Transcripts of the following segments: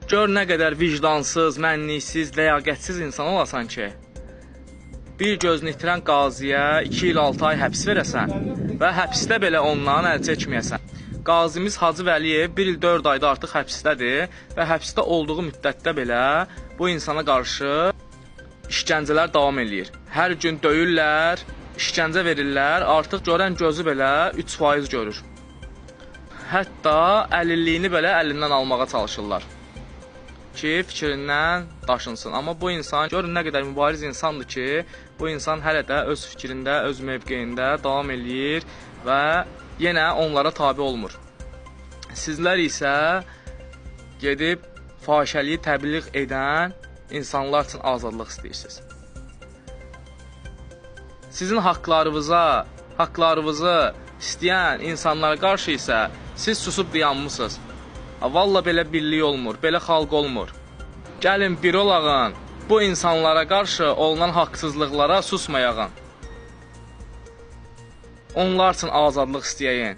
Gör nə qədər vicdansız, mənliksiz, ləyaqətsiz insan olasan ki, bir gözünü itirən qaziyə 2 il 6 ay həbs verəsən və həbsdə belə ondan əl çəkməyəsən. Qazimiz Hacı Vəliyev 1 il 4 ayda artıq həbsdədir və həbsdə olduğu müddətdə belə bu insana qarşı işgəncələr davam eləyir. Hər gün döyürlər, işgəncə verirlər, artıq görən gözü belə 3% görür. Hətta əlilliyini belə əlindən almağa çalışırlar ki, fikrindən daşınsın. Amma bu insan, görün nə qədər mübariz insandır ki, bu insan hələ də öz fikrində, öz mövqeyində davam eləyir və yenə onlara tabi olmur. Sizlər isə gedib fahişəliyi təbliğ edən insanlar üçün azadlıq istəyirsiniz. Sizin haqlarınızı istəyən insanlara qarşı isə siz susub dayanmısınız. Valla belə birlik olmur, belə xalq olmur. Gəlin bir olağın, bu insanlara qarşı olunan haqsızlıqlara susmayağın. Onlar üçün azadlıq istəyəyin.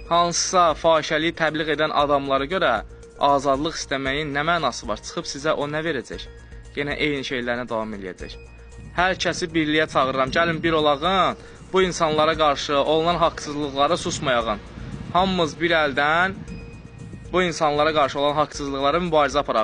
Hansısa fahişəliyi təbliğ edən adamlara görə azadlıq istəməyin nə mənası var? Çıxıb sizə o nə verəcək? Yenə eyni şeylərinə davam eləyəcək. Hər kəsi birliyə çağırıram. Gəlin bir olağın, bu insanlara qarşı olunan haqsızlıqlara susmayağın. Hamımız bir əldən bu insanlara qarşı olan haqsızlıqlara mübarizə aparaq.